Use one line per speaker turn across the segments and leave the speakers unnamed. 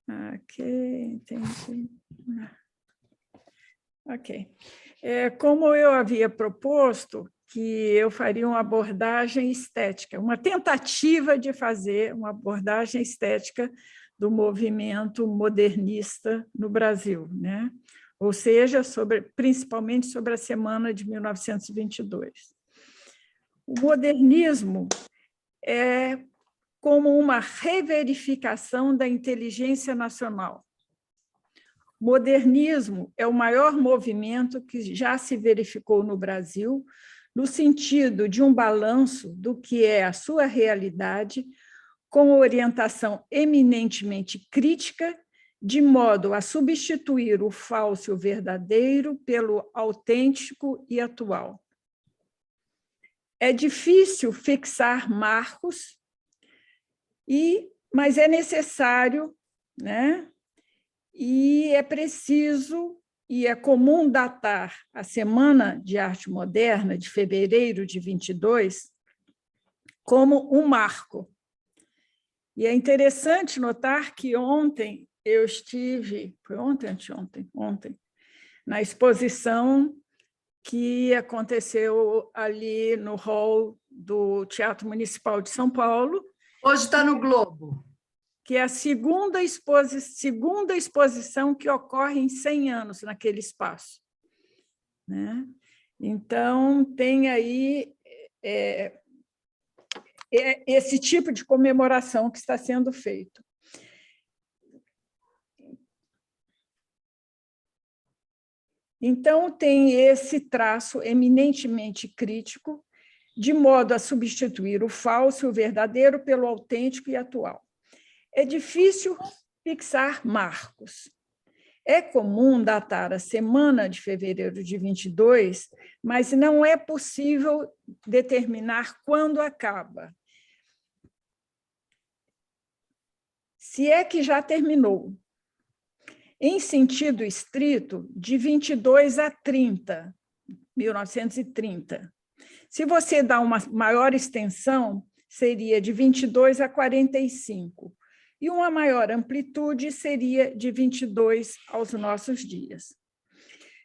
Ok, entendi. Ok. Como eu havia proposto que eu faria uma abordagem estética, uma tentativa de fazer uma abordagem estética do movimento modernista no Brasil, né? Ou seja, principalmente sobre a semana de 1922. O modernismo é como uma reverificação da inteligência nacional. Modernismo é o maior movimento que já se verificou no Brasil, no sentido de um balanço do que é a sua realidade, com orientação eminentemente crítica, de modo a substituir o falso e o verdadeiro pelo autêntico e atual. É difícil fixar marcos, mas é necessário, né? E é preciso e é comum datar a Semana de Arte Moderna, de fevereiro de 22, como um marco. E é interessante notar que ontem eu estive, foi ontem, anteontem, ontem, na exposição que aconteceu ali no hall do Teatro Municipal de São Paulo.
Hoje está no Globo.
Que é a segunda exposição que ocorre em 100 anos naquele espaço, né? Então, tem aí esse tipo de comemoração que está sendo feito. Então, tem esse traço eminentemente crítico, de modo a substituir o falso e o verdadeiro pelo autêntico e atual. É difícil fixar marcos. É comum datar a semana de fevereiro de 22, mas não é possível determinar quando acaba. Se é que já terminou. Em sentido estrito, de 22 a 30, 1930. Se você dá uma maior extensão, seria de 22 a 45. E uma maior amplitude seria de 22 aos nossos dias.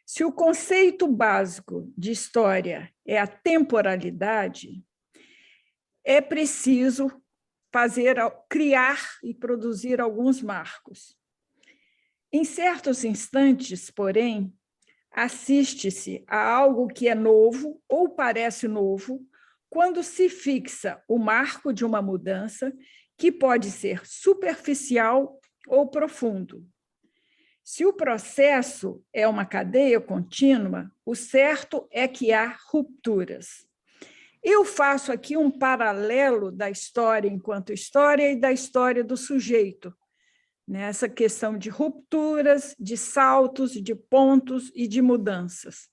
Se o conceito básico de história é a temporalidade, é preciso criar e produzir alguns marcos. Em certos instantes, porém, assiste-se a algo que é novo ou parece novo, quando se fixa o marco de uma mudança que pode ser superficial ou profundo. Se o processo é uma cadeia contínua, o certo é que há rupturas. Eu faço aqui um paralelo da história enquanto história e da história do sujeito, nessa questão de rupturas, de saltos, de pontos e de mudanças.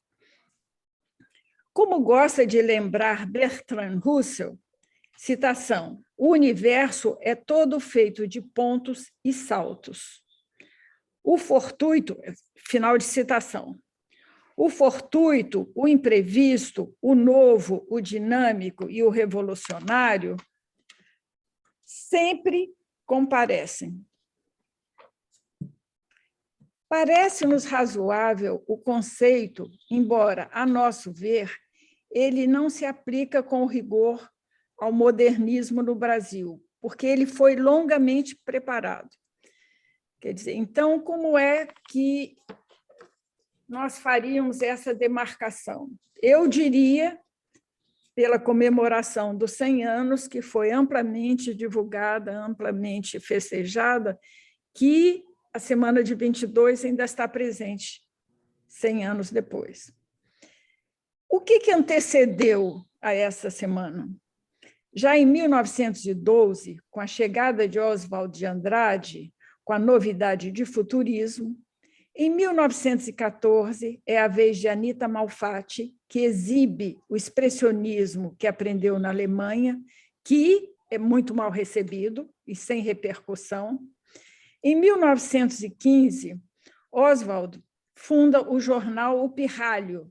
Como gosta de lembrar Bertrand Russell, citação, o universo é todo feito de pontos e saltos. O fortuito, final de citação, o fortuito, o imprevisto, o novo, o dinâmico e o revolucionário sempre comparecem. Parece-nos razoável o conceito, embora, a nosso ver, ele não se aplica com rigor ao modernismo no Brasil, porque ele foi longamente preparado. Quer dizer, então, como é que nós faríamos essa demarcação? Eu diria, pela comemoração dos 100 anos, que foi amplamente divulgada, amplamente festejada, que a semana de 22 ainda está presente, 100 anos depois. O que antecedeu a essa semana? Já em 1912, com a chegada de Oswald de Andrade, com a novidade de futurismo, em 1914 é a vez de Anita Malfatti, que exibe o expressionismo que aprendeu na Alemanha, que é muito mal recebido e sem repercussão. Em 1915, Oswald funda o jornal O Pirralho,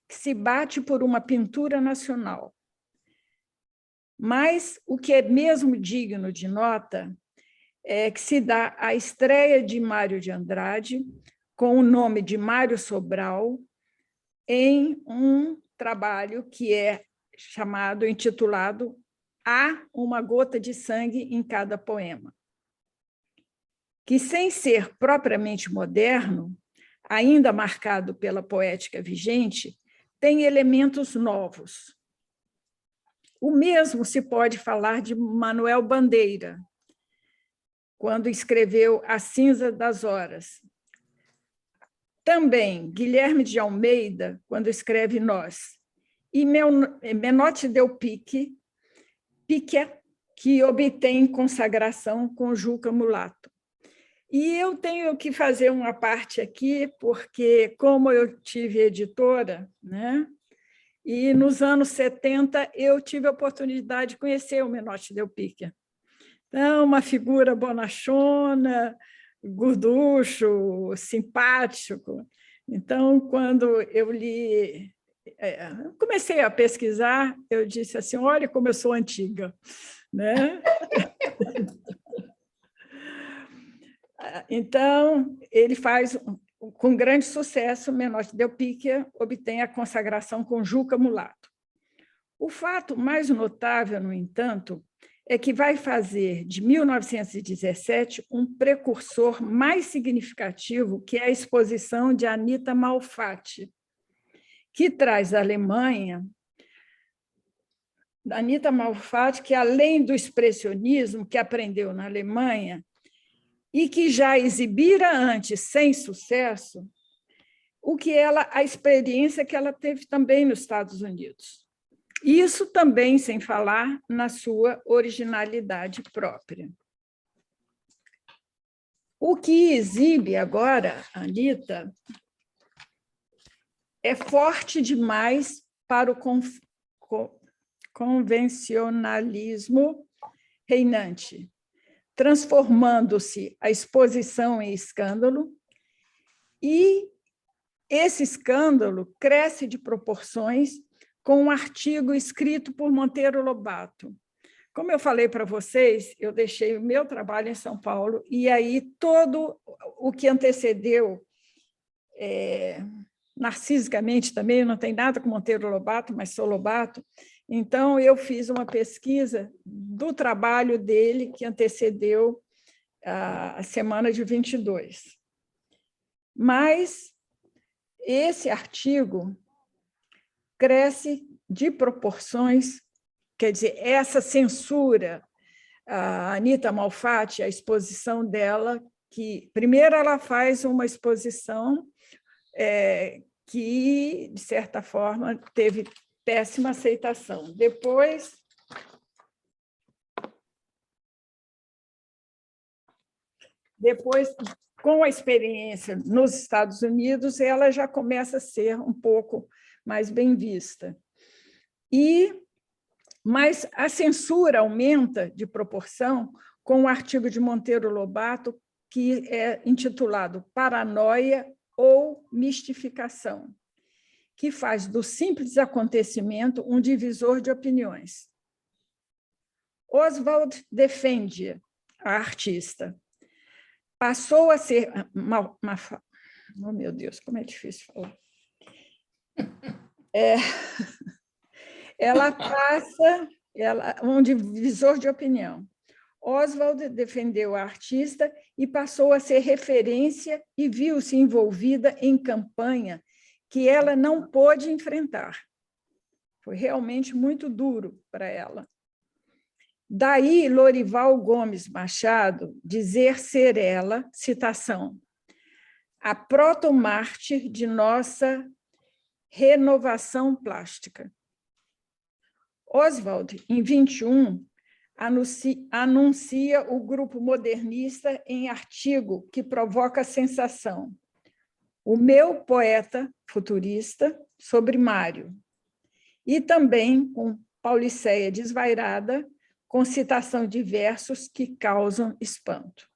que se bate por uma pintura nacional. Mas o que é mesmo digno de nota que se dá a estreia de Mário de Andrade, com o nome de Mário Sobral, em um trabalho que é intitulado Há uma gota de sangue em cada poema, que, sem ser propriamente moderno, ainda marcado pela poética vigente, tem elementos novos. O mesmo se pode falar de Manuel Bandeira, quando escreveu A Cinza das Horas. Também Guilherme de Almeida, quando escreve Nós. E Menotti Del Picchia, que obtém consagração com Juca Mulato. E eu tenho que fazer uma parte aqui, porque, como eu tive editora, né, e nos anos 70 eu tive a oportunidade de conhecer o Menotti Del Picchia. Então, uma figura bonachona, gorducho, simpático. Então, quando eu li, comecei a pesquisar, eu disse assim, olha como eu sou antiga, né? Então, ele faz, com grande sucesso, Menotti Del Picchia obtém a consagração com Juca Mulato. O fato mais notável, no entanto, é que vai fazer de 1917 um precursor mais significativo, que é a exposição de Anita Malfatti, que traz da Alemanha, Anita Malfatti, que, além do expressionismo que aprendeu na Alemanha e que já exibira antes sem sucesso, a experiência que ela teve também nos Estados Unidos. Isso também sem falar na sua originalidade própria. O que exibe agora, Anita, é forte demais para o convencionalismo reinante, transformando-se a exposição em escândalo, e esse escândalo cresce de proporções com um artigo escrito por Monteiro Lobato. Como eu falei para vocês, eu deixei o meu trabalho em São Paulo, e aí todo o que antecedeu, narcisicamente também, não tem nada com Monteiro Lobato, mas sou Lobato, então eu fiz uma pesquisa do trabalho dele que antecedeu a semana de 22. Mas esse artigo cresce de proporções, quer dizer, essa censura, a Anita Malfatti, a exposição dela, que primeiro ela faz uma exposição que, de certa forma, teve péssima aceitação. Depois, com a experiência nos Estados Unidos, ela já começa a ser um pouco mais bem vista. Mas a censura aumenta de proporção com o artigo de Monteiro Lobato, que é intitulado Paranoia ou Mistificação, que faz do simples acontecimento um divisor de opiniões. Oswald defende a artista. Passou a ser... Oh, meu Deus, como é difícil falar. Ela passa um divisor de opinião. Oswald defendeu a artista e passou a ser referência e viu-se envolvida em campanha que ela não pôde enfrentar. Foi realmente muito duro para ela. Daí, Lorival Gomes Machado dizer ser ela, citação, a protomártir de nossa renovação plástica. Oswald, em 21, anuncia o grupo modernista em artigo que provoca a sensação. O meu poeta futurista sobre Mário. E também com Pauliceia desvairada, com citação de versos que causam espanto.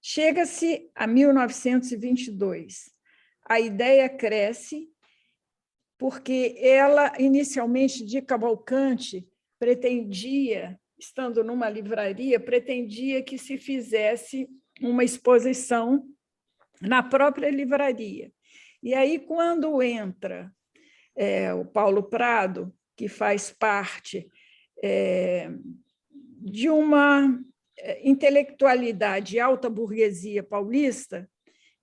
Chega-se a 1922. A ideia cresce porque ela, inicialmente, de Cavalcante, pretendia estando numa livraria, pretendia que se fizesse uma exposição na própria livraria. E aí, quando entra o Paulo Prado, que faz parte de uma intelectualidade alta burguesia paulista,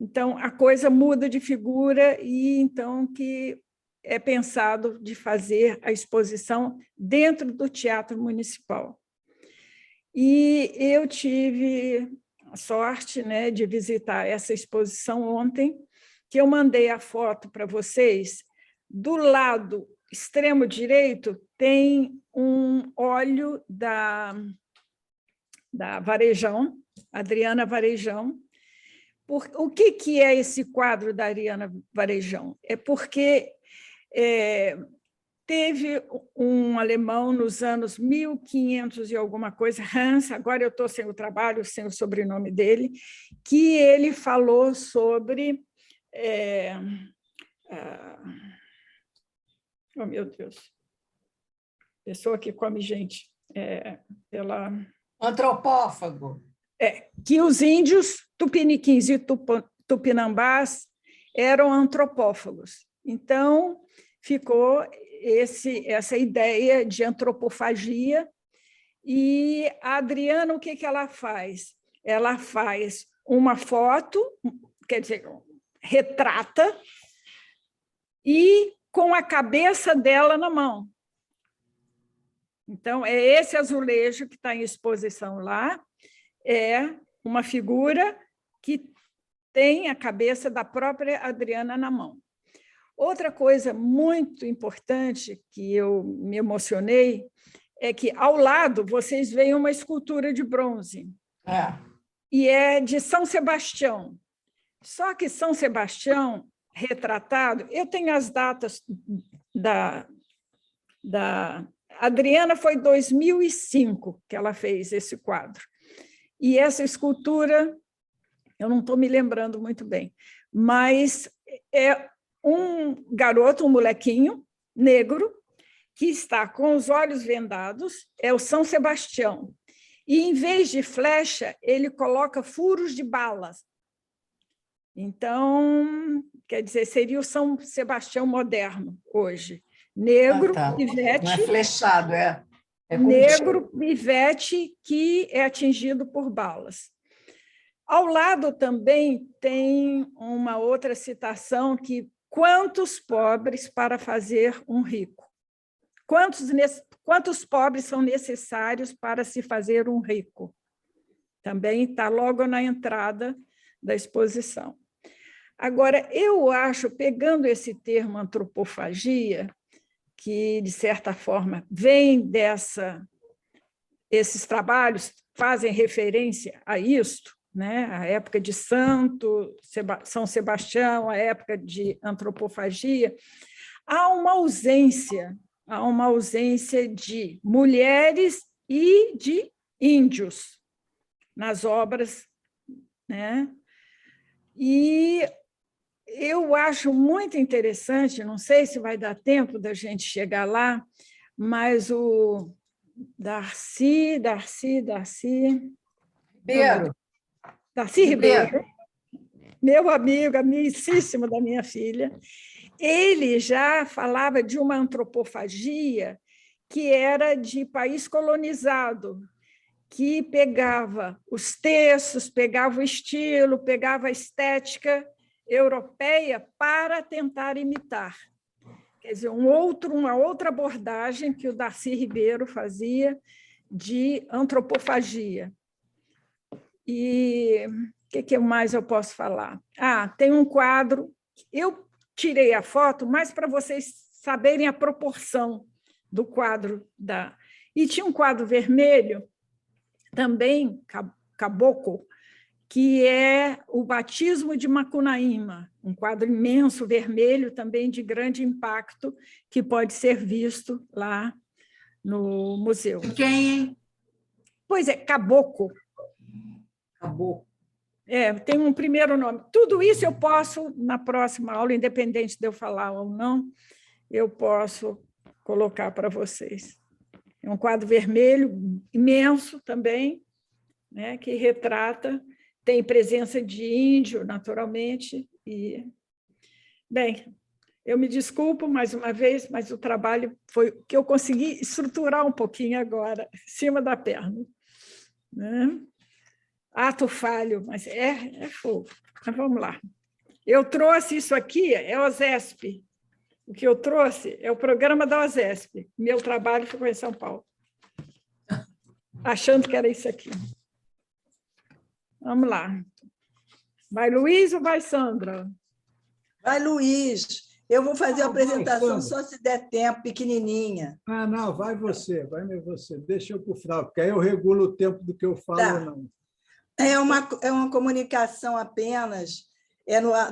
então a coisa muda de figura e então que é pensado de fazer a exposição dentro do Teatro Municipal. E eu tive a sorte, né, de visitar essa exposição ontem, que eu mandei a foto para vocês. Do lado extremo direito tem um óleo da Varejão, Adriana Varejão. O que é esse quadro da Adriana Varejão? É porque teve um alemão nos anos 1500 e alguma coisa, Hans, agora eu estou sem o trabalho, sem o sobrenome dele, que ele falou sobre... oh, meu Deus, pessoa que come gente,
Antropófago.
Que os índios tupiniquins e tupinambás eram antropófagos. Então, ficou essa ideia de antropofagia. E a Adriana, o que ela faz? Ela faz uma foto, quer dizer, retrata, e com a cabeça dela na mão. Então, é esse azulejo que está em exposição lá, é uma figura que tem a cabeça da própria Adriana na mão. Outra coisa muito importante que eu me emocionei é que, ao lado, vocês veem uma escultura de bronze. E é de São Sebastião. Só que São Sebastião, retratado, eu tenho as datas da Adriana, foi em 2005 que ela fez esse quadro. E essa escultura, eu não estou me lembrando muito bem, mas é um garoto, um molequinho negro, que está com os olhos vendados, é o São Sebastião. E, em vez de flecha, ele coloca furos de balas. Então, quer dizer, seria o São Sebastião moderno hoje. Negro, pivete...
Não é flechado, é
negro, pivete, que é atingido por balas. Ao lado também tem uma outra citação que quantos pobres para fazer um rico? Quantos pobres são necessários para se fazer um rico? Também está logo na entrada da exposição. Agora, eu acho, pegando esse termo antropofagia, que, de certa forma, vem esses trabalhos fazem referência a isto, né? A época de São Sebastião, a época de antropofagia, há uma ausência de mulheres e de índios nas obras, né? E eu acho muito interessante, não sei se vai dar tempo da gente chegar lá, mas o Darcy Ribeiro, meu amigo, amicíssimo da minha filha, ele já falava de uma antropofagia que era de país colonizado, que pegava os textos, pegava o estilo, pegava a estética europeia para tentar imitar. Quer dizer, uma outra abordagem que o Darcy Ribeiro fazia de antropofagia. E o que mais eu posso falar? Tem um quadro, eu tirei a foto, mas para vocês saberem a proporção do quadro. E tinha um quadro vermelho, também caboclo, que é o Batismo de Macunaíma, um quadro imenso, vermelho, também de grande impacto, que pode ser visto lá no museu.
Quem?
Pois é, caboclo.
Caboclo.
Tem um primeiro nome. Tudo isso eu posso, na próxima aula, independente de eu falar ou não, eu posso colocar para vocês. É um quadro vermelho imenso também, né, que retrata, tem presença de índio, naturalmente. Bem, eu me desculpo mais uma vez, mas o trabalho foi que eu consegui estruturar um pouquinho agora, em cima da perna. Né? Ato falho, mas é fogo. Mas vamos lá. Eu trouxe isso aqui, é OSESP. O que eu trouxe é o programa da OSESP. Meu trabalho ficou em São Paulo, achando que era isso aqui. Vamos lá. Vai Luiz ou vai Sandra?
Vai, Luiz. Eu vou fazer a apresentação
vai,
só se der tempo, pequenininha.
Não, vai você. Deixa eu para o final, porque aí eu regulo o tempo do que eu falo
Tá.
ou não.
É uma comunicação apenas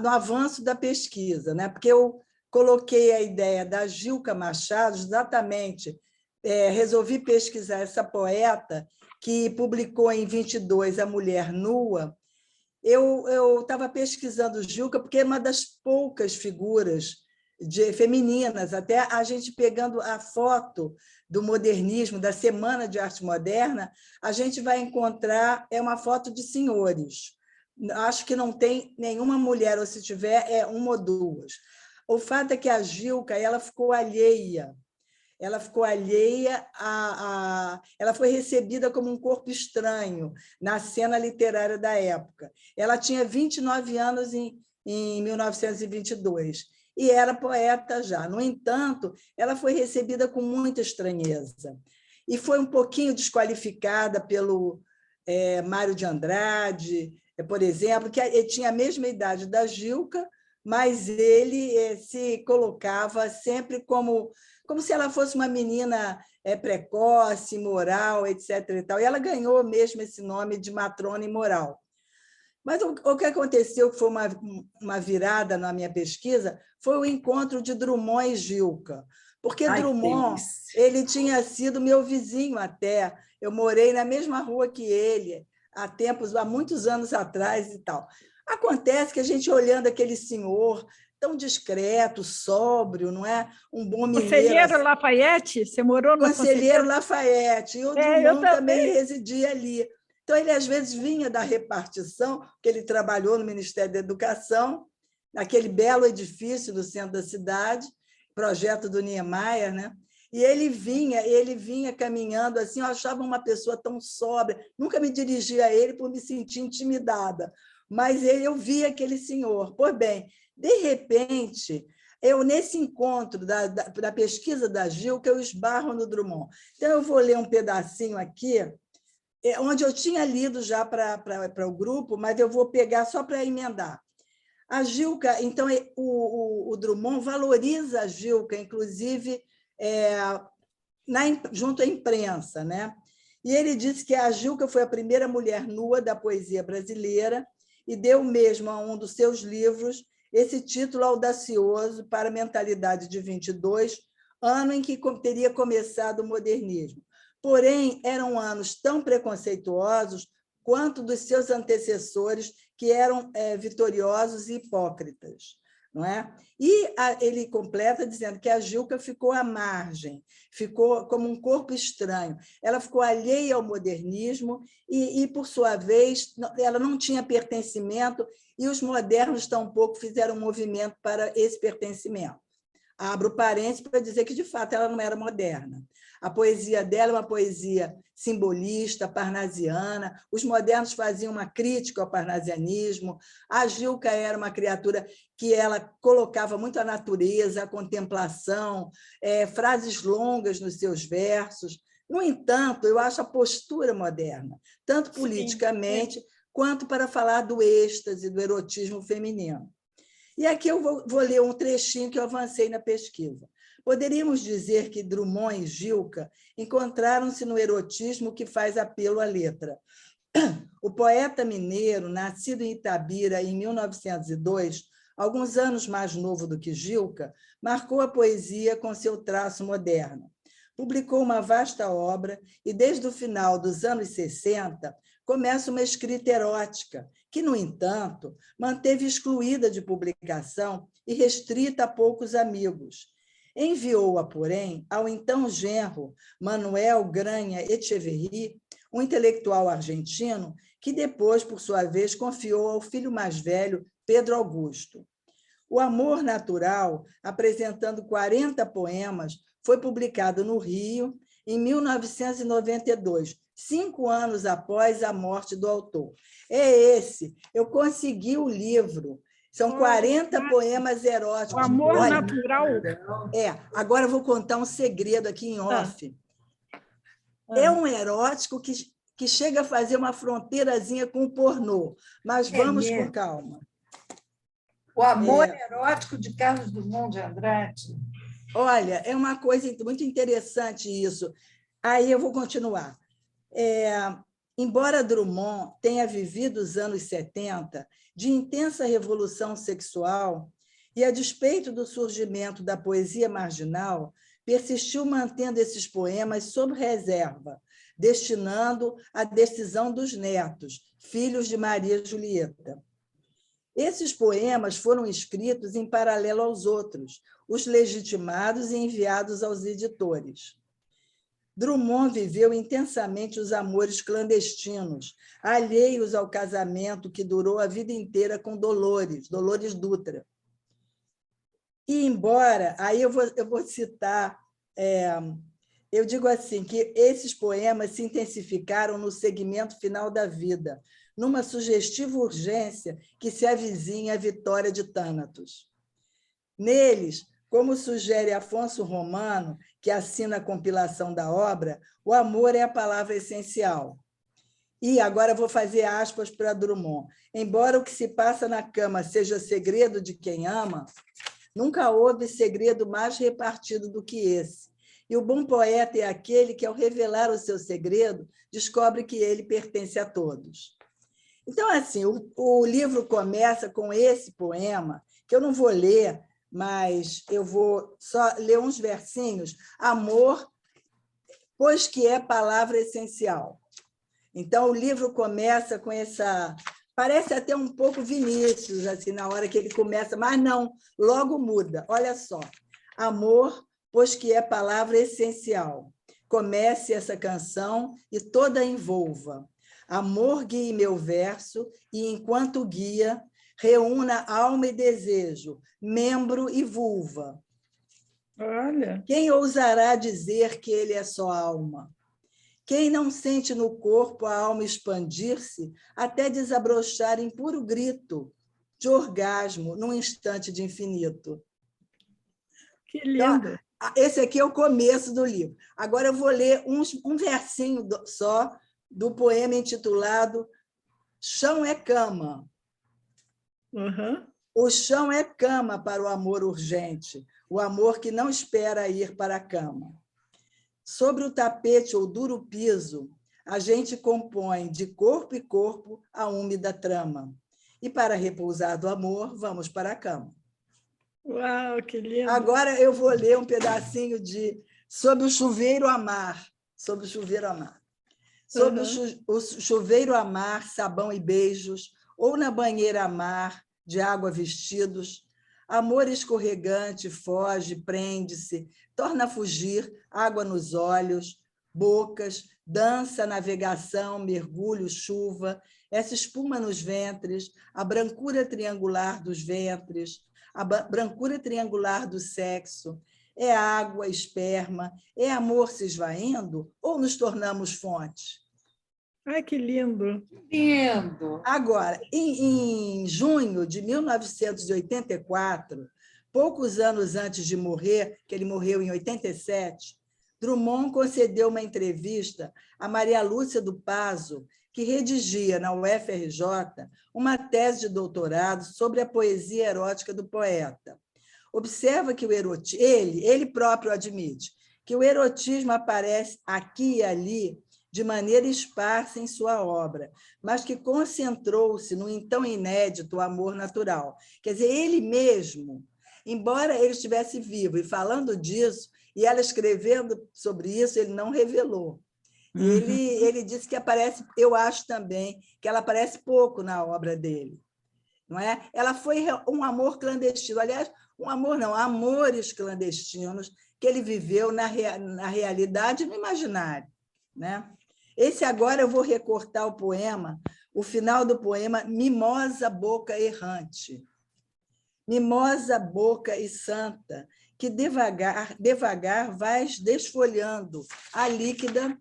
no avanço da pesquisa, né? Porque eu coloquei a ideia da Gilca Machado, exatamente, resolvi pesquisar essa poeta que publicou em 22 A Mulher Nua. Eu estava pesquisando Gilca porque é uma das poucas figuras femininas, até a gente pegando a foto do modernismo, da Semana de Arte Moderna, a gente vai encontrar uma foto de senhores. Acho que não tem nenhuma mulher, ou se tiver, é uma ou duas. O fato é que a Gilca ela ficou alheia. Ela ficou alheia ela foi recebida como um corpo estranho na cena literária da época. Ela tinha 29 anos em 1922 e era poeta já. No entanto, ela foi recebida com muita estranheza e foi um pouquinho desqualificada pelo Mário de Andrade, por exemplo, que ele tinha a mesma idade da Gilca, mas ele se colocava sempre como se ela fosse uma menina precoce, imoral, etc. E tal. E ela ganhou mesmo esse nome de matrona imoral. Mas o que aconteceu, que foi uma virada na minha pesquisa, foi o encontro de Drummond e Gilca. Porque Drummond ele tinha sido meu vizinho até. Eu morei na mesma rua que ele, há muitos anos atrás e tal. Acontece que a gente olhando aquele senhor tão discreto, sóbrio, não é? Um bom mineiro.
Conselheiro Lafayette? Você morou no
Conselheiro Lafayette. E o Drummond também residia ali. Então, ele, às vezes, vinha da repartição, porque ele trabalhou no Ministério da Educação, naquele belo edifício do centro da cidade, projeto do Niemeyer, né? E ele vinha caminhando assim, eu achava uma pessoa tão sóbria, nunca me dirigia a ele por me sentir intimidada, mas eu via aquele senhor. Pois bem, de repente, nesse encontro da pesquisa da Gilca, eu esbarro no Drummond. Então, eu vou ler um pedacinho aqui, onde eu tinha lido já para o grupo, mas eu vou pegar só para emendar. A Gilca, então, o Drummond valoriza a Gilca, inclusive, junto à imprensa, né? E ele disse que a Gilca foi a primeira mulher nua da poesia brasileira e deu mesmo a um dos seus livros esse título audacioso para a mentalidade de 22, ano em que teria começado o modernismo. Porém, eram anos tão preconceituosos quanto dos seus antecessores, que eram vitoriosos e hipócritas. Não é? E ele completa dizendo que a Gilca ficou à margem, ficou como um corpo estranho. Ela ficou alheia ao modernismo e, por sua vez, ela não tinha pertencimento e os modernos tampouco fizeram um movimento para esse pertencimento. Abro parênteses para dizer que, de fato, ela não era moderna. A poesia dela é uma poesia simbolista, parnasiana. Os modernos faziam uma crítica ao parnasianismo. A Gilca era uma criatura que ela colocava muito a natureza, a contemplação, frases longas nos seus versos. No entanto, eu acho a postura moderna, tanto politicamente quanto para falar do êxtase, do erotismo feminino. E aqui eu vou ler um trechinho que eu avancei na pesquisa. Poderíamos dizer que Drummond e Gilca encontraram-se no erotismo que faz apelo à letra. O poeta mineiro, nascido em Itabira em 1902, alguns anos mais novo do que Gilca, marcou a poesia com seu traço moderno. Publicou uma vasta obra e, desde o final dos anos 60, começa uma escrita erótica, que, no entanto, manteve excluída de publicação e restrita a poucos amigos. Enviou-a, porém, ao então genro Manuel Granha Echeverri, um intelectual argentino, que depois, por sua vez, confiou ao filho mais velho, Pedro Augusto. O Amor Natural, apresentando 40 poemas, foi publicado no Rio em 1992, 5 anos após a morte do autor. Eu consegui o livro. São 40 poemas eróticos.
O Amor
Olha,
Natural.
Agora eu vou contar um segredo aqui em off. É um erótico que chega a fazer uma fronteirazinha com o pornô, mas vamos com calma.
O Amor Erótico, de Carlos Drummond de Andrade.
Olha, é uma coisa muito interessante isso. Aí eu vou continuar. Embora Drummond tenha vivido os anos 70 de intensa revolução sexual, e a despeito do surgimento da poesia marginal, persistiu mantendo esses poemas sob reserva, destinando à decisão dos netos, filhos de Maria Julieta. Esses poemas foram escritos em paralelo aos outros, os legitimados e enviados aos editores. Drummond viveu intensamente os amores clandestinos, alheios ao casamento que durou a vida inteira com Dolores Dutra. E embora, aí eu vou citar, eu digo assim, que esses poemas se intensificaram no segmento final da vida, numa sugestiva urgência que se avizinha à vitória de Thanatos. Neles, como sugere Afonso Romano, que assina a compilação da obra, o amor é a palavra essencial. E agora vou fazer aspas para Drummond. Embora o que se passa na cama seja segredo de quem ama, nunca houve segredo mais repartido do que esse. E o bom poeta é aquele que, ao revelar o seu segredo, descobre que ele pertence a todos. Então, assim, o livro começa com esse poema, que eu não vou ler, mas eu vou só ler uns versinhos. Amor, pois que é palavra essencial. Então, o livro começa com essa... Parece até um pouco Vinícius, assim, na hora que ele começa, mas não, logo muda. Olha só. Amor, pois que é palavra essencial. Comece essa canção e toda envolva. Amor guie meu verso e, enquanto guia, reúna alma e desejo, membro e vulva.
Olha.
Quem ousará dizer que ele é só alma? Quem não sente no corpo a alma expandir-se até desabrochar em puro grito de orgasmo num instante de infinito?
Que lindo!
Então, esse aqui é o começo do livro. Agora eu vou ler um versinho só do poema intitulado Chão é Cama.
Uhum.
O chão é cama para o amor urgente, o amor que não espera ir para a cama. Sobre o tapete ou duro piso, a gente compõe de corpo e corpo a úmida trama. E para repousar do amor, vamos para a cama.
Uau, que lindo!
Agora eu vou ler um pedacinho de Sob o chuveiro a mar. Sob o chuveiro a mar. Sob o chuveiro a mar, sabão e beijos, ou na banheira a mar, de água vestidos, amor escorregante foge, prende-se, torna a fugir, água nos olhos, bocas, dança, navegação, mergulho, chuva, essa espuma nos ventres, a brancura triangular dos ventres, a brancura triangular do sexo, é água, esperma, é amor se esvaindo ou nos tornamos fonte?
Ai, que lindo!
Lindo!
Agora, em junho de 1984, poucos anos antes de morrer, que ele morreu em 87, Drummond concedeu uma entrevista a Maria Lúcia do Pazo, que redigia na UFRJ uma tese de doutorado sobre a poesia erótica do poeta. Observa que ele próprio admite que o erotismo aparece aqui e ali de maneira esparsa em sua obra, mas que concentrou-se no então inédito amor natural. Quer dizer, ele mesmo, embora ele estivesse vivo e falando disso, e ela escrevendo sobre isso, ele não revelou. Ele disse que aparece, eu acho também, que ela aparece pouco na obra dele. Não é? Ela foi um amor clandestino. Aliás, um amor não, amores clandestinos que ele viveu na realidade e no imaginário, né? Esse agora eu vou recortar o poema, o final do poema, Mimosa Boca Errante. Mimosa boca e santa, que devagar, devagar vais desfolhando a líquida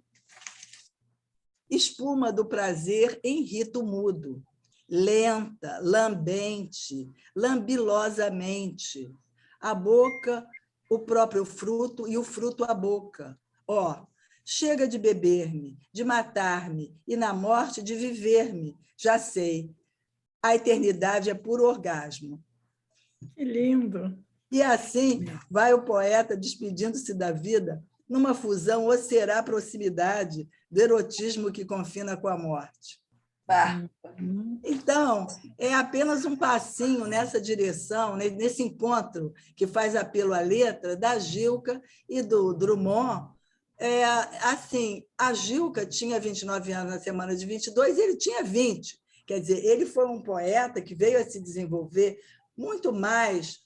espuma do prazer em rito mudo, lenta, lambente, lambilosamente, a boca, o próprio fruto e o fruto a boca. Ó, chega de beber-me, de matar-me e na morte de viver-me, já sei, a eternidade é puro orgasmo.
Que lindo!
E assim vai o poeta despedindo-se da vida numa fusão ou será proximidade do erotismo que confina com a morte. Então, é apenas um passinho nessa direção, nesse encontro que faz apelo à letra da Gilca e do Drummond. Assim, a Gilca tinha 29 anos na semana de 22, ele tinha 20. Quer dizer, ele foi um poeta que veio a se desenvolver muito mais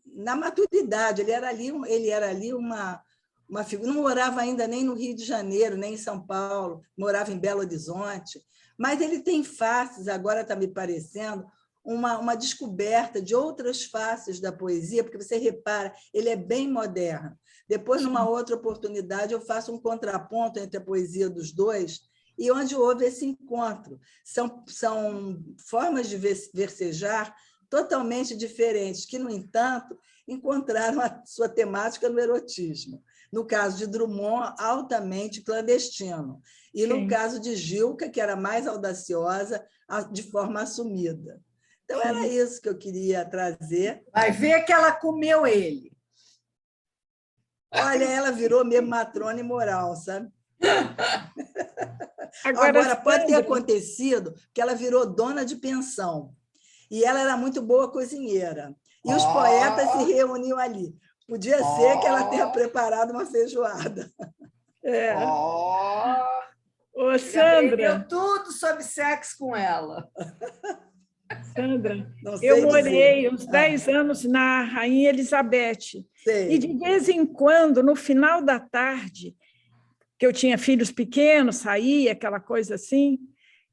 na maturidade. Ele era ali uma figura, não morava ainda nem no Rio de Janeiro, nem em São Paulo, morava em Belo Horizonte, mas ele tem faces, agora está me parecendo, uma descoberta de outras faces da poesia, porque você repara, ele é bem moderno. Depois, numa outra oportunidade, eu faço um contraponto entre a poesia dos dois e onde houve esse encontro. São formas de versejar totalmente diferentes, que, no entanto, encontraram a sua temática no erotismo. No caso de Drummond, altamente clandestino. E no caso de Gilca, que era mais audaciosa, de forma assumida. Então, era isso que eu queria trazer.
Vai ver que ela comeu ele.
Olha, ela virou mesmo matrona imoral, sabe?
Agora
pode ter acontecido que ela virou dona de pensão. E ela era muito boa cozinheira. E os poetas se reuniam ali. Podia ser que ela tenha preparado uma feijoada.
Ô, Sandra,
aprendeu tudo sobre sexo com ela.
Sandra, eu morei uns 10 anos na Rainha Elizabeth.
Sei.
E, de vez em quando, no final da tarde, que eu tinha filhos pequenos, saía, aquela coisa assim,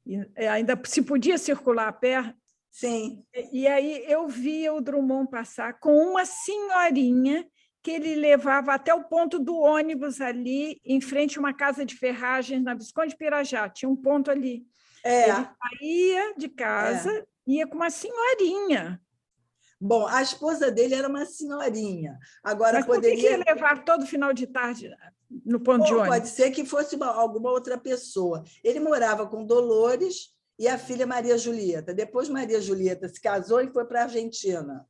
e ainda se podia circular a pé.
Sim.
E aí eu via o Drummond passar com uma senhorinha que ele levava até o ponto do ônibus ali, em frente a uma casa de ferragens na Visconde de Pirajá, tinha um ponto ali. Ele saía de casa, ia com uma senhorinha.
Bom, a esposa dele era uma senhorinha. Agora,
mas por que ia levar todo final de tarde no ponto de ônibus?
Pode ser que fosse alguma outra pessoa. Ele morava com Dolores e a filha Maria Julieta. Depois, Maria Julieta se casou e foi para a Argentina.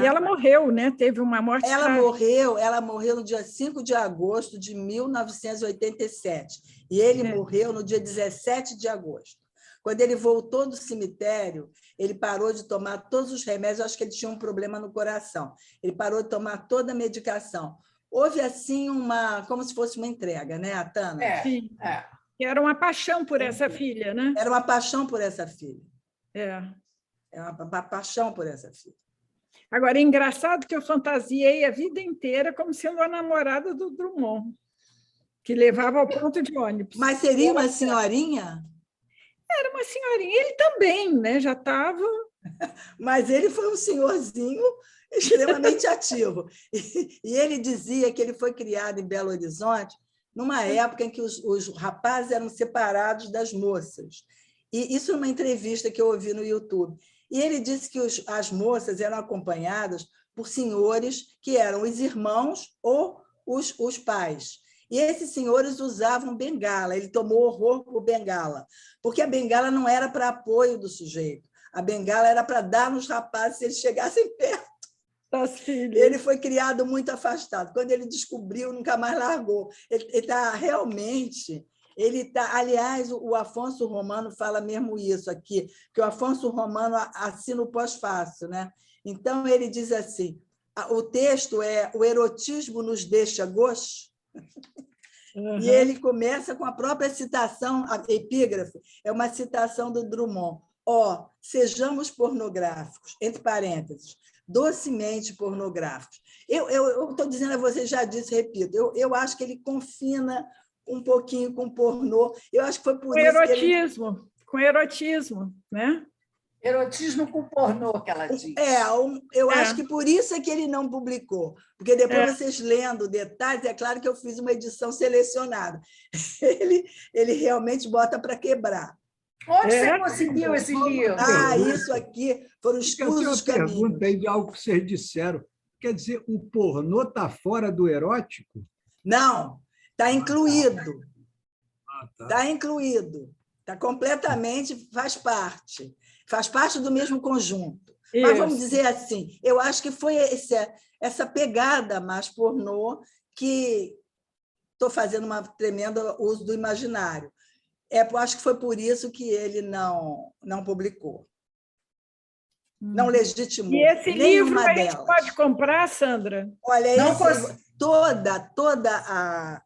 E ela morreu, né? Teve uma morte
ela morreu no dia 5 de agosto de 1987. E ele morreu no dia 17 de agosto. Quando ele voltou do cemitério, ele parou de tomar todos os remédios. Eu acho que ele tinha um problema no coração. Ele parou de tomar toda a medicação. Houve, assim, como se fosse uma entrega, né, Atana?
Sim. Era uma paixão por essa filha, né?
Era uma paixão por essa filha.
Era
uma paixão por essa filha.
Agora, é engraçado que eu fantasiei a vida inteira como sendo a namorada do Drummond, que levava ao ponto de ônibus.
Mas seria uma senhorinha?
Era uma senhorinha. Ele também, né? Já estava...
Mas ele foi um senhorzinho extremamente ativo. E ele dizia que ele foi criado em Belo Horizonte numa época em que os rapazes eram separados das moças. E isso numa entrevista que eu ouvi no YouTube. E ele disse que as moças eram acompanhadas por senhores que eram os irmãos ou os pais. E esses senhores usavam bengala. Ele tomou horror por bengala, porque a bengala não era para apoio do sujeito. A bengala era para dar nos rapazes se eles chegassem perto.
Das filhas.
Ele foi criado muito afastado. Quando ele descobriu, nunca mais largou. Ele está realmente... Aliás, o Afonso Romano fala mesmo isso aqui, que o Afonso Romano assina o pós-fácil, né? Então, ele diz assim, o texto é "O erotismo nos deixa gosto", e ele começa com a própria citação, a epígrafe, é uma citação do Drummond. Sejamos pornográficos, entre parênteses, docemente pornográficos. Eu estou dizendo a você, já disse, repito, eu acho que ele confina um pouquinho com pornô. Eu acho que foi por
Com
isso que ele...
erotismo, com erotismo, né?
Erotismo com pornô, que ela diz.
Eu acho que por isso é que ele não publicou, porque depois vocês lendo detalhes, é claro que eu fiz uma edição selecionada. Ele realmente bota para quebrar.
Onde você conseguiu esse livro?
Isso aqui foram os Escusos Caminhos.
Pergunta aí de algo que vocês disseram. Quer dizer, o pornô está fora do erótico?
Não, está incluído.
Tá.
Está incluído. Está completamente, faz parte do mesmo conjunto.
Isso.
Mas vamos dizer assim, eu acho que foi essa pegada mais pornô que estou fazendo um tremendo uso do imaginário. Eu acho que foi por isso que ele não publicou. Não legitimou.
E esse livro a gente
delas.
pode comprar, Sandra?
Olha, toda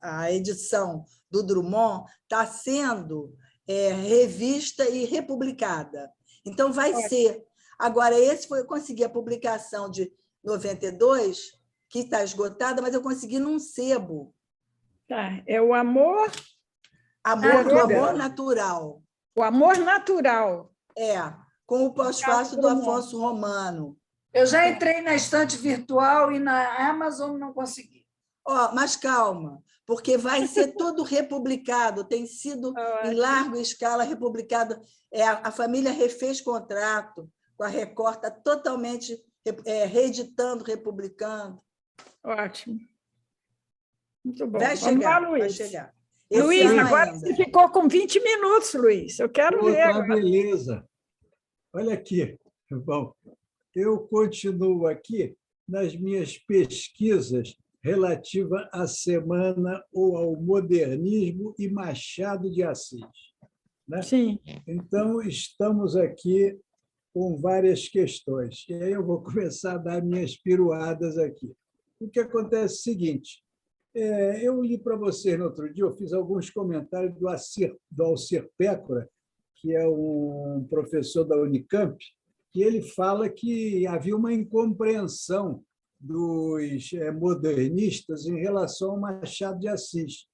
a edição do Drummond está sendo revista e republicada. Então, vai ser. Agora, eu consegui a publicação de 92, que está esgotada, mas eu consegui num sebo.
Tá. É o amor...
Amor natural.
O amor natural.
Com o pós-fácil do Afonso Romano.
Eu já entrei na estante virtual e na Amazon não consegui.
Mas calma, porque vai ser todo republicado, tem sido em larga escala republicado. A família refez contrato com a Record, está totalmente reeditando, republicando.
Ótimo. Muito bom.
Vai chegar.
Luiz, agora você ficou com 20 minutos, Luiz. Eu quero ver agora.
Beleza. Olha aqui. Bom, eu continuo aqui nas minhas pesquisas relativas à semana ou ao modernismo e Machado de Assis. Né?
Sim.
Então, estamos aqui com várias questões. E aí eu vou começar a dar minhas piruadas aqui. O que acontece é o seguinte, eu li para vocês no outro dia, eu fiz alguns comentários do Alcir Pécora, que é um professor da Unicamp, que ele fala que havia uma incompreensão dos modernistas em relação ao Machado de Assis,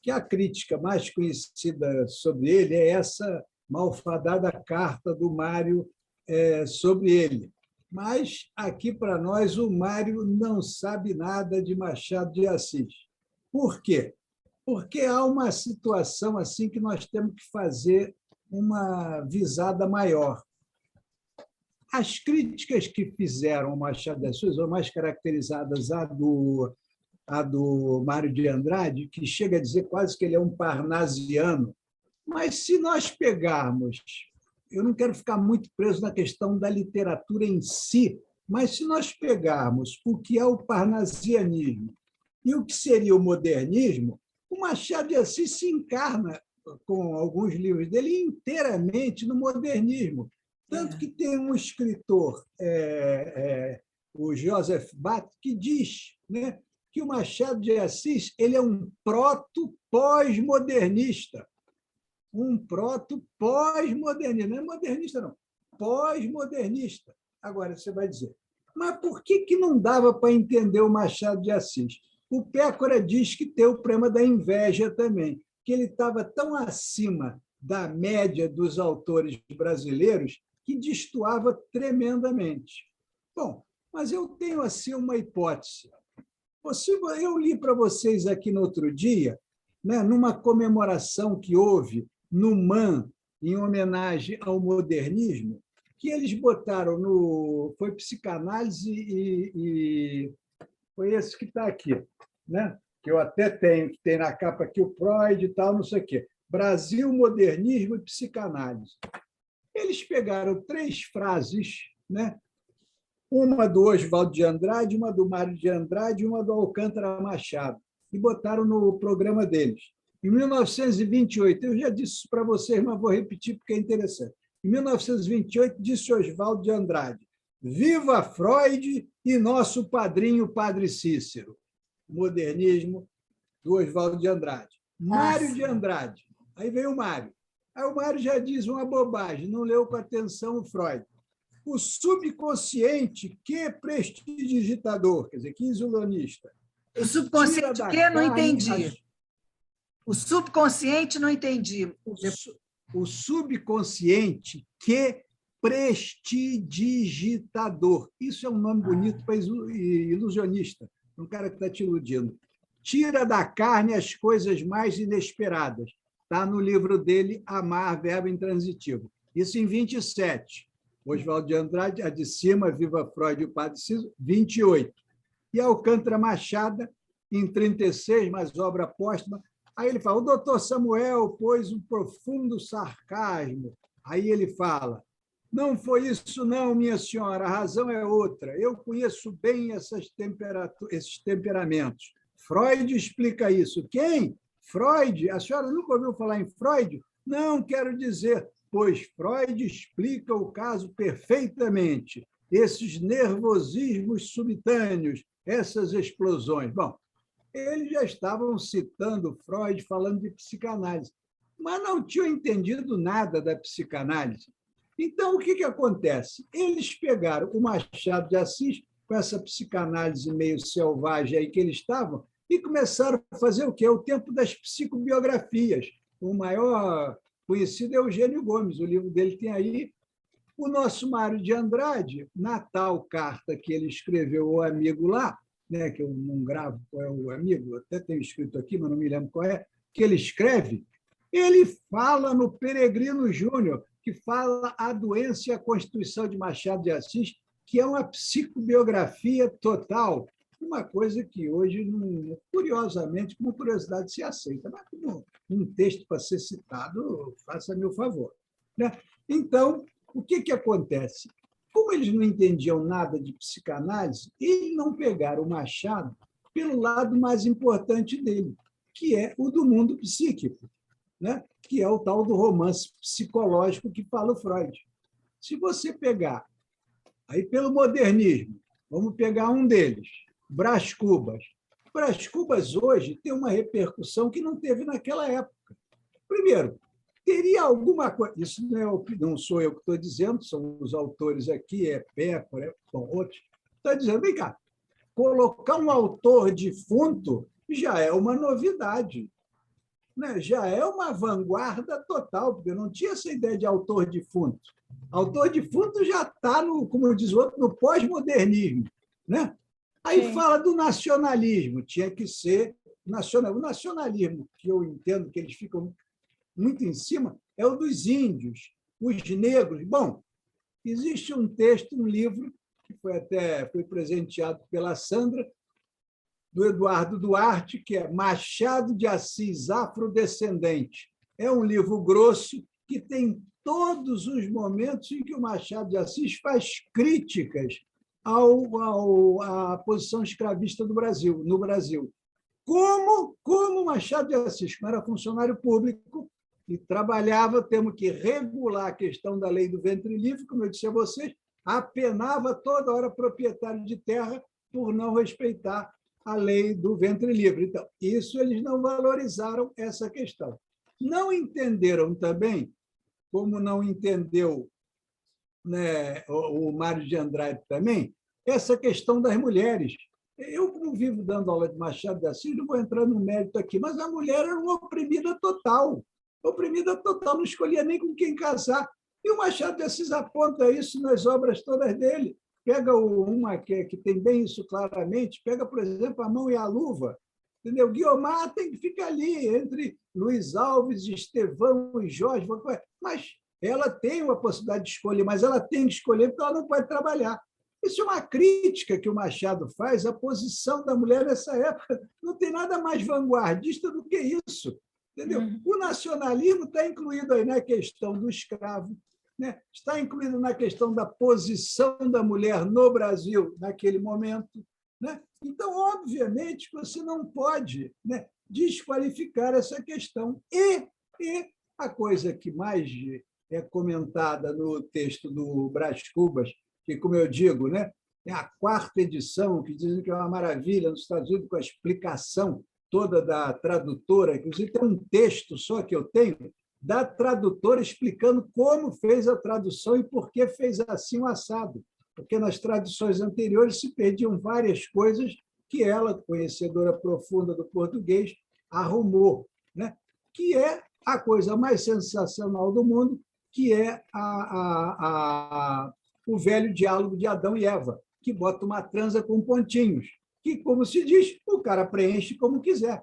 que a crítica mais conhecida sobre ele é essa malfadada carta do Mário sobre ele. Mas, aqui para nós, o Mário não sabe nada de Machado de Assis. Por quê? Porque há uma situação assim que nós temos que fazer uma visada maior. As críticas que fizeram ao Machado de Assis, ou mais caracterizadas a do Mário de Andrade, que chega a dizer quase que ele é um parnasiano, mas se nós pegarmos, eu não quero ficar muito preso na questão da literatura em si, mas se nós pegarmos o que é o parnasianismo e o que seria o modernismo, o Machado de Assis se encarna, com alguns livros dele, inteiramente no modernismo. Tanto que tem um escritor, o Joseph Bath, que diz, né, que o Machado de Assis ele é um proto-pós-modernista. Um proto-pós-modernista. Não é modernista, não. Pós-modernista. Agora, você vai dizer, mas por que não dava para entender o Machado de Assis? O Pécora diz que tem o problema da inveja também, que ele estava tão acima da média dos autores brasileiros que destoava tremendamente. Bom, mas eu tenho assim uma hipótese. Eu li para vocês aqui no outro dia, né, numa comemoração que houve no MAN, em homenagem ao modernismo, que eles botaram foi psicanálise e foi esse que está aqui, né? Que eu até tenho, que tem na capa aqui o Freud e tal, não sei o quê. Brasil, modernismo e psicanálise. Eles pegaram 3 frases, né? Uma do Oswald de Andrade, uma do Mário de Andrade e uma do Alcântara Machado, e botaram no programa deles. Em 1928, eu já disse isso para vocês, mas vou repetir porque é interessante. Em 1928, disse Oswald de Andrade: viva Freud e nosso padrinho, Padre Cícero. Modernismo do Oswald de Andrade. Mário de Andrade. Aí veio o Mário. Aí o Mário já diz uma bobagem, não leu com atenção o Freud. o subconsciente que prestidigitador, quer dizer, que ilusionista.
O subconsciente que não entendi.
As,
O subconsciente não entendi.
o subconsciente que prestidigitador. Isso é um nome bonito para ilusionista, um cara que está te iludindo. Tira da carne as coisas mais inesperadas. Está no livro dele, Amar, Verbo Intransitivo. Isso em 27. Oswaldo de Andrade, a de cima, Viva Freud e o Padre Ciso, 28. E Alcântara Machado, em 36, mas obra póstuma. Aí ele fala, o doutor Samuel pôs um profundo sarcasmo. Aí ele fala, não foi isso não, minha senhora, a razão é outra. Eu conheço bem esses temperamentos. Freud explica isso. Quem? Freud. A senhora nunca ouviu falar em Freud? Não, quero dizer, pois Freud explica o caso perfeitamente. Esses nervosismos subitâneos, essas explosões. Bom, eles já estavam citando Freud, falando de psicanálise, mas não tinham entendido nada da psicanálise. Então, o que acontece? Eles pegaram o Machado de Assis, com essa psicanálise meio selvagem aí que eles estavam, e começaram a fazer o quê? O tempo das psicobiografias. O maior conhecido é Eugênio Gomes, o livro dele tem aí. O nosso Mário de Andrade, na tal carta que ele escreveu ao amigo lá, né, que eu não gravo qual é o amigo, até tenho escrito aqui, mas não me lembro qual é, que ele escreve, ele fala no Peregrino Júnior, que fala a doença e a Constituição de Machado de Assis, que é uma psicobiografia total, uma coisa que hoje, curiosamente, como curiosidade, se aceita, mas como um texto para ser citado, faça-me o favor. Né? Então, o que acontece? Como eles não entendiam nada de psicanálise, eles não pegaram o Machado pelo lado mais importante dele, que é o do mundo psíquico, né? Que é o tal do romance psicológico que fala o Freud. Se você pegar, aí pelo modernismo, vamos pegar um deles, Brás Cubas. Brás Cubas hoje tem uma repercussão que não teve naquela época. Primeiro, teria alguma coisa, isso não sou eu que estou dizendo, são os autores aqui, é Pepper, são outros, está dizendo, vem cá, colocar um autor defunto já é uma novidade, né? Já é uma vanguarda total, porque não tinha essa ideia de autor defunto. Autor defunto já está, como diz o outro, no pós-modernismo. Né? Aí Sim. Fala do nacionalismo, tinha que ser nacional. O nacionalismo, que eu entendo que eles ficam muito em cima, é o dos índios, os negros. Bom, existe um texto, um livro, que foi presenteado pela Sandra, do Eduardo Duarte, que é Machado de Assis Afrodescendente. É um livro grosso que tem todos os momentos em que o Machado de Assis faz críticas à posição escravista no Brasil. Como Machado de Assis, como era funcionário público e trabalhava, temos que regular a questão da lei do ventre livre, como eu disse a vocês, apenava toda hora proprietário de terra por não respeitar a lei do ventre livre. Então, isso eles não valorizaram essa questão. Não entenderam também, como não entendeu, né, o Mário de Andrade também, essa questão das mulheres. Eu, como vivo dando aula de Machado de Assis, não vou entrar no mérito aqui, mas a mulher era uma oprimida total, não escolhia nem com quem casar. E o Machado de Assis aponta isso nas obras todas dele. Pega uma que tem bem isso claramente, pega, por exemplo, A Mão e a Luva. Entendeu? Guiomar tem que ficar ali entre Luiz Alves, Estevão e Jorge, mas ela tem uma possibilidade de escolher, mas ela tem que escolher porque ela não pode trabalhar. Isso é uma crítica que o Machado faz à posição da mulher nessa época. Não tem nada mais vanguardista do que isso. Entendeu? O nacionalismo está incluído aí na questão do escravo, né? Está incluído na questão da posição da mulher no Brasil naquele momento. Né? Então, obviamente, você não pode, né, desqualificar essa questão. E a coisa que mais é comentada no texto do Brás Cubas, que, como eu digo, né, é a 4ª edição, que dizem que é uma maravilha nos Estados Unidos, com a explicação toda da tradutora, inclusive tem um texto só que eu tenho, da tradutora explicando como fez a tradução e por que fez assim o assado, porque nas traduções anteriores se perdiam várias coisas que ela, conhecedora profunda do português, arrumou, né? Que é a coisa mais sensacional do mundo, que é o velho diálogo de Adão e Eva, que bota uma transa com pontinhos, que, como se diz, o cara preenche como quiser,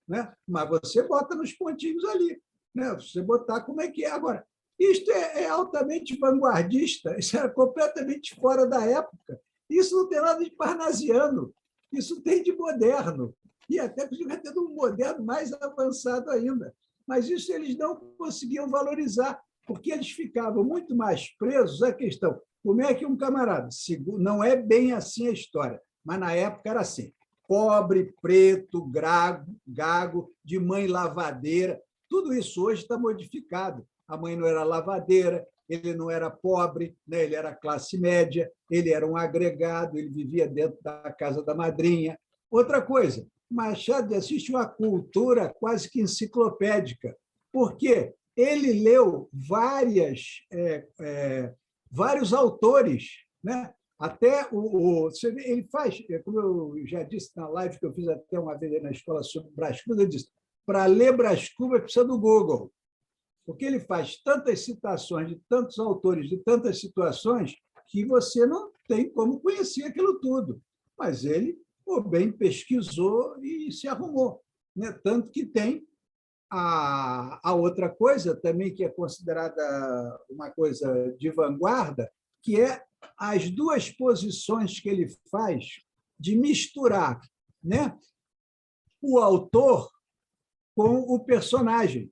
né? Mas você bota nos pontinhos ali, né? Você botar como é que é. Agora, isto é altamente vanguardista, isso era completamente fora da época. Isso não tem nada de parnasiano, isso tem de moderno, e até podia ter um moderno mais avançado ainda. Mas isso eles não conseguiam valorizar, porque eles ficavam muito mais presos à questão. Como é que um camarada, não é bem assim a história, mas na época era assim, pobre, preto, gago, de mãe lavadeira, tudo isso hoje está modificado. A mãe não era lavadeira, ele não era pobre, né? Ele era classe média, ele era um agregado, ele vivia dentro da casa da madrinha. Outra coisa, Machado de Assis tinha uma cultura quase que enciclopédica, porque ele leu vários autores, né? Até ele faz, como eu já disse na live que eu fiz até uma vez na escola sobre Brás Cubas, ele disse, para ler Brás Cubas precisa do Google, porque ele faz tantas citações de tantos autores, de tantas situações, que você não tem como conhecer aquilo tudo. Mas ele, bem, pesquisou e se arrumou, né? Tanto que tem a outra coisa também que é considerada uma coisa de vanguarda, que é as duas posições que ele faz de misturar, né, o autor com o personagem.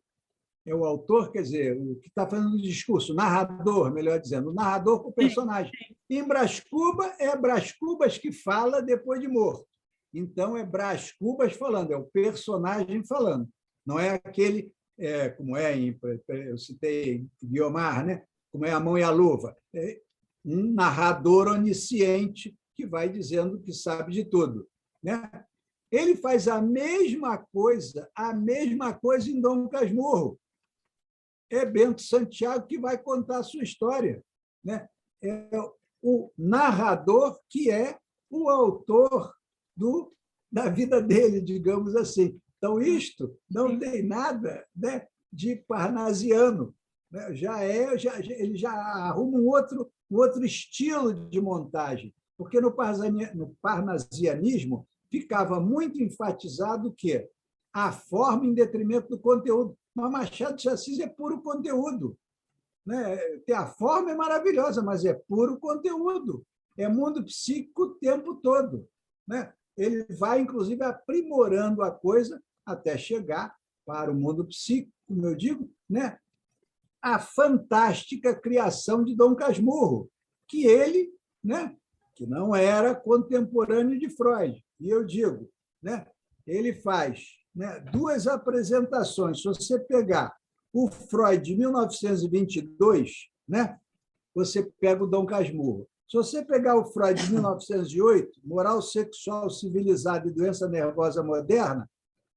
É o autor, quer dizer, o que está fazendo o discurso, o narrador, melhor dizendo, o narrador com o personagem. Em Brás Cubas, é Brás Cubas que fala depois de morto. Então, é Brás Cubas falando, é o personagem falando. Não é aquele, como eu citei em Guiomar, né? Como é A Mão e a Luva. É um narrador onisciente que vai dizendo que sabe de tudo, né? Ele faz a mesma coisa em Dom Casmurro. É Bento Santiago que vai contar a sua história, né? É o narrador que é o autor da vida dele, digamos assim. Então, isto não tem nada, né, de parnasiano, né? Ele já arruma um outro estilo de montagem, porque no parnasianismo ficava muito enfatizado que a forma em detrimento do conteúdo. Mas Machado de Assis é puro conteúdo, né? A forma é maravilhosa, mas é puro conteúdo. É mundo psíquico o tempo todo, né? Ele vai, inclusive, aprimorando a coisa até chegar para o mundo psíquico, como eu digo, né? A fantástica criação de Dom Casmurro, que ele, né, que não era contemporâneo de Freud. E eu digo, né, ele faz, né, duas apresentações. Se você pegar o Freud de 1922, né, você pega o Dom Casmurro. Se você pegar o Freud de 1908, Moral Sexual Civilizada e Doença Nervosa Moderna,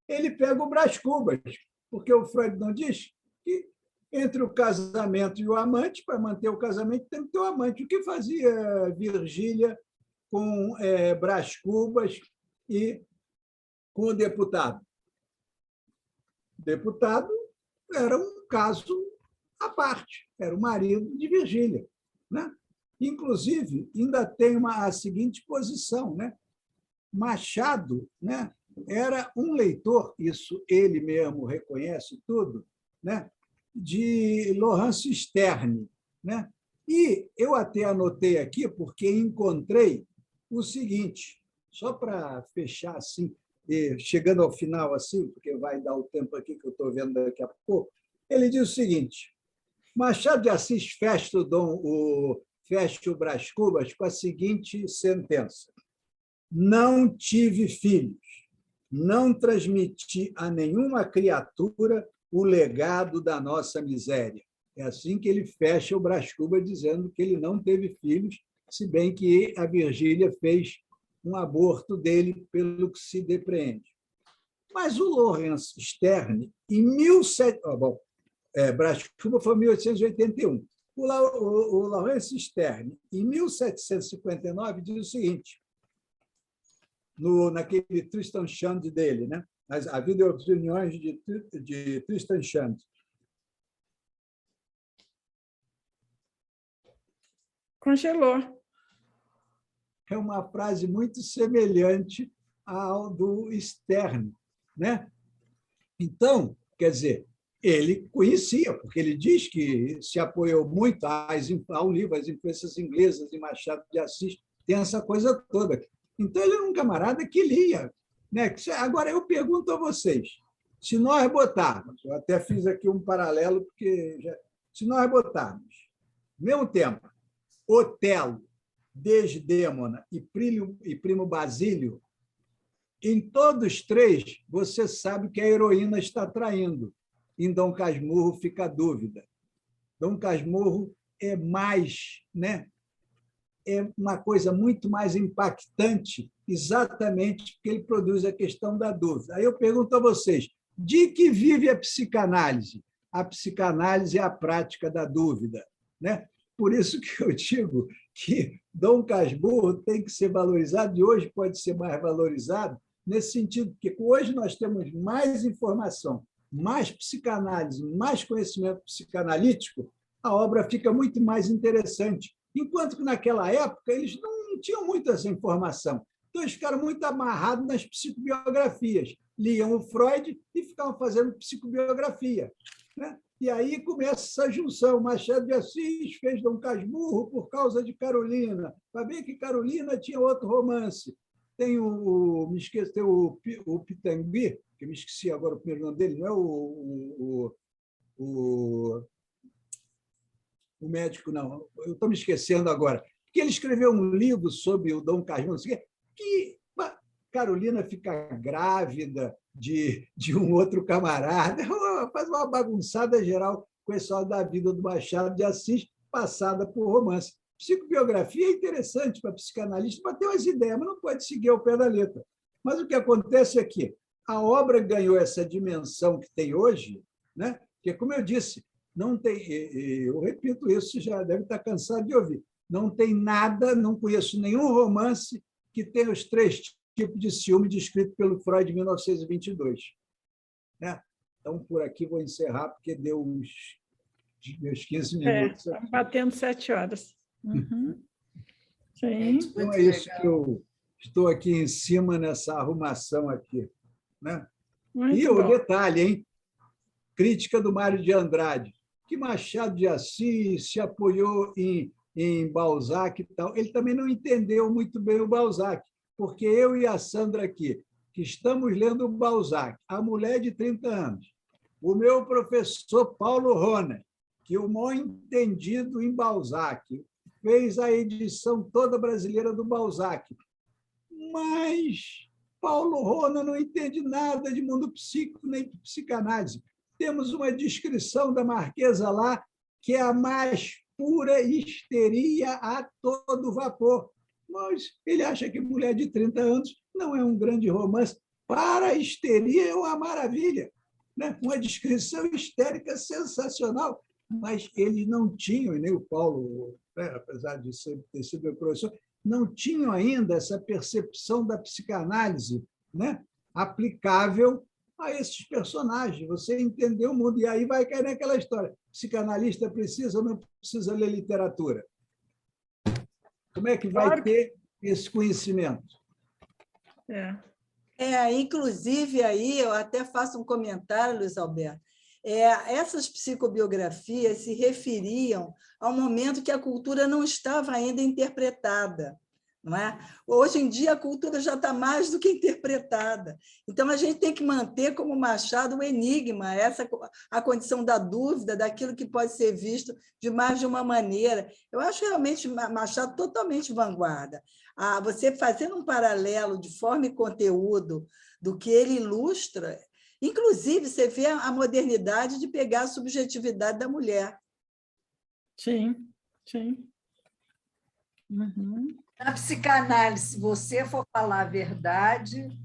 ele pega o Brás Cubas, porque o Freud não diz que entre o casamento e o amante, para manter o casamento, tem que ter o amante. O que fazia Virgília com Brás Cubas e com o deputado? O deputado era um caso à parte, era o marido de Virgília, né? Inclusive, ainda tem a seguinte posição, né? Machado, né, era um leitor, isso ele mesmo reconhece tudo, né, de Laurence Sterne, né? E eu até anotei aqui, porque encontrei o seguinte, só para fechar assim, chegando ao final assim, porque vai dar o tempo aqui que eu estou vendo daqui a pouco, ele diz o seguinte, Machado de Assis fecha o Brás Cubas com a seguinte sentença: não tive filhos, não transmiti a nenhuma criatura o legado da nossa miséria. É assim que ele fecha o Brás Cubas, dizendo que ele não teve filhos, se bem que a Virgília fez um aborto dele, pelo que se depreende. Mas o Laurence Sterne, em Brás Cubas foi em 1881. O Laurence Sterne, em 1759, diz o seguinte, naquele Tristan Shandy dele, né? A vida e opiniões de Tristan Shandy.
Congelou.
É uma frase muito semelhante ao do Sterne, né? Então, quer dizer, ele conhecia, porque ele diz que se apoiou muito ao livro, As Influências Inglesas de Machado de Assis, tem essa coisa toda. Então, ele era um camarada que lia, né? Agora, eu pergunto a vocês, se nós botarmos, eu até fiz aqui um paralelo, porque se nós botarmos, ao mesmo tempo, Otelo, Desdémona e Primo Basílio, em todos três, você sabe que a heroína está traindo. Em Dom Casmurro fica a dúvida. Dom Casmurro é mais, né? É uma coisa muito mais impactante, exatamente porque ele produz a questão da dúvida. Aí eu pergunto a vocês, de que vive a psicanálise? A psicanálise é a prática da dúvida, né? Por isso que eu digo que Dom Casmurro tem que ser valorizado, e hoje pode ser mais valorizado, nesse sentido, porque hoje nós temos mais informação, mais psicanálise, mais conhecimento psicanalítico, a obra fica muito mais interessante. Enquanto que, naquela época, eles não tinham muita essa informação. Então, eles ficaram muito amarrados nas psicobiografias. Liam o Freud e ficavam fazendo psicobiografia, né? E aí começa essa junção. Machado de Assis fez Dom Casmurro por causa de Carolina. Para ver que Carolina tinha outro romance. Tem me esqueci, tem o Pitangui, que me esqueci agora o primeiro nome dele, não é o médico, não. Eu estou me esquecendo agora. Que ele escreveu um livro sobre o Dom Casmurro, que Carolina fica grávida de um outro camarada, faz uma bagunçada geral com a história da vida do Machado de Assis, passada por romance. Psicobiografia é interessante para psicanalista, para ter umas ideias, mas não pode seguir ao pé da letra. Mas o que acontece é que a obra ganhou essa dimensão que tem hoje, né? Porque, como eu disse, não tem, eu repito isso, já deve estar cansado de ouvir, não tem nada, não conheço nenhum romance que tenha os três tipos de ciúme descrito pelo Freud em 1922. Né? Então, por aqui vou encerrar, porque deu meus 15 minutos.
Estamos batendo 7 horas. Uhum.
Sim.
Então, é isso que eu estou aqui em cima nessa arrumação aqui. Né? E o detalhe, hein? Crítica do Mário de Andrade, que Machado de Assis se apoiou em Balzac e tal. Ele também não entendeu muito bem o Balzac, porque eu e a Sandra aqui, que estamos lendo o Balzac, A Mulher de 30 Anos, o meu professor Paulo Rona, que é o maior entendido em Balzac, fez a edição toda brasileira do Balzac. Mas Paulo Rona não entende nada de mundo psíquico nem de psicanálise. Temos uma descrição da Marquesa lá, que é a mais pura histeria a todo vapor. Mas ele acha que Mulher de 30 Anos não é um grande romance. Para a histeria é uma maravilha, né? Uma descrição histérica sensacional. Mas eles não tinham, e nem o Paulo, né, apesar de ter sido meu professor, não tinham ainda essa percepção da psicanálise, né, aplicável a esses personagens. Você entendeu o mundo, e aí vai cair naquela história. Psicanalista precisa ou não precisa ler literatura? Como é que vai ter esse conhecimento?
Inclusive, aí eu até faço um comentário, Luiz Alberto. Essas psicobiografias se referiam ao momento que a cultura não estava ainda interpretada. Não é? Hoje em dia, a cultura já está mais do que interpretada. Então, a gente tem que manter como Machado o enigma, a condição da dúvida, daquilo que pode ser visto de mais de uma maneira. Eu acho realmente Machado totalmente vanguarda. Você fazendo um paralelo de forma e conteúdo do que ele ilustra, inclusive, você vê a modernidade de pegar a subjetividade da mulher.
Sim, sim. Uhum.
Na psicanálise, se você for falar a verdade...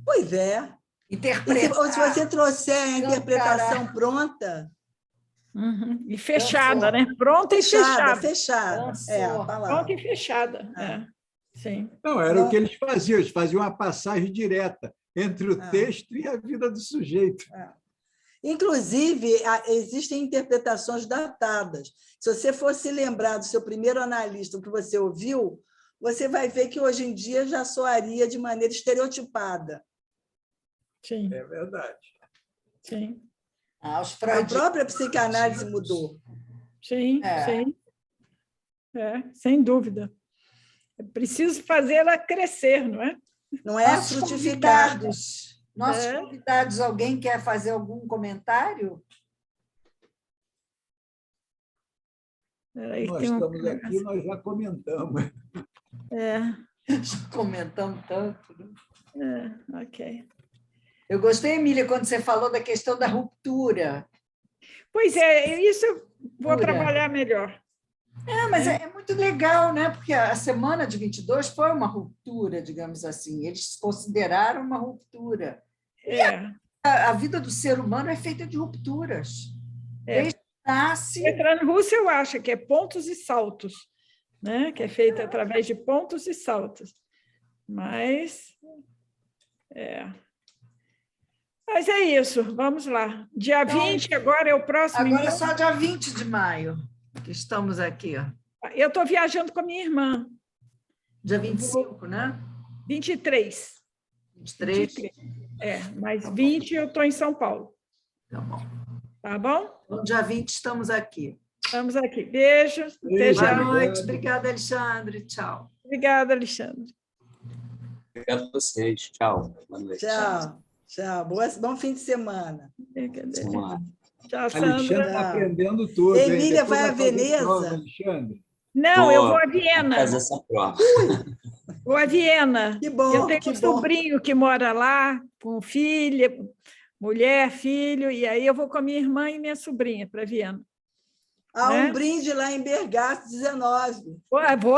Pois é.
Interpretar.
Ou se você trouxer a interpretação pronta...
Uhum. E fechada, né? Pronta e
Fechada,
fechada.
fechada. É a
Dançou.
palavra.
Pronta e fechada. É. Sim.
Não, era
Não.
o que eles faziam uma passagem direta entre o texto e a vida do sujeito.
Inclusive, existem interpretações datadas. Se você for se lembrar do seu primeiro analista, o que você ouviu, você vai ver que hoje em dia já soaria de maneira estereotipada.
Sim,
É verdade.
sim.
Os
A
freudianos.
própria psicanálise mudou.
Sim,
É.
sim. Sem dúvida. É preciso fazer ela crescer, não é?
Não é frutificar.
Nossos convidados, alguém quer fazer algum comentário?
Peraí,
Nós
tem um
estamos aqui, nós já comentamos.
Comentamos tanto. Né?
Ok.
Eu gostei, Emília, quando você falou da questão da ruptura.
Pois é, isso eu vou
Ruptura.
trabalhar melhor.
Mas é muito legal, né? Porque a semana de 22 foi uma ruptura, digamos assim. Eles consideraram uma ruptura. A vida do ser humano é feita de rupturas. Desde que nasce.
Bertrand Russell acha que é pontos e saltos, né? Que é feita através de pontos e saltos. Mas é isso, vamos lá. Dia 20 agora é o próximo.
Agora é
então?
só dia 20 de maio que estamos aqui.
Eu estou viajando com a minha irmã.
Dia 25, né?
23.
23.
Mas 20 eu estou em São Paulo.
Tá bom.
Tá bom?
Então, dia 20 estamos aqui.
Estamos aqui. Beijo. Até já.
Boa noite. Obrigada, Alexandre. Tchau.
Obrigada, Alexandre.
Obrigado a vocês. Tchau. Boa noite.
Tchau. Tchau. Bom fim de semana.
Vamos lá.
Tchau,
Alexandre
Sandra.
está aprendendo tudo.
Emília
Depois
vai a
fazer
Veneza?
prova, Alexandre.
Não, eu vou a Viena.
Fazer essa prova.
Vou a Viena.
Que bom,
Eu tenho
que
um
bom.
sobrinho que mora lá, com filha, mulher, filho, e aí eu vou com a minha irmã e minha sobrinha para Viena.
Há
né?
um brinde lá em Bergasse 19.
Vou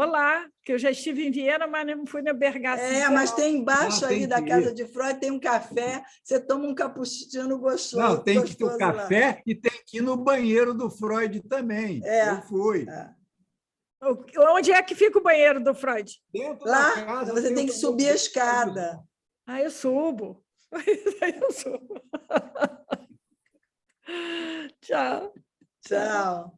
lá, porque eu já estive em Viena, mas não fui na Bergasse 19.
Mas tem embaixo ali
tem
da
que
casa
ir.
de Freud, tem um café, você toma um cappuccino gostoso.
Não, tem que ter o
gostoso lá.
café e tem que ir no banheiro do Freud também. Eu fui.
Onde é que fica o banheiro do Freud?
Dentro
Lá,
da casa,
você tem que
dentro
subir
do-
a escada.
Eu subo. Eu subo. Tchau.
Tchau.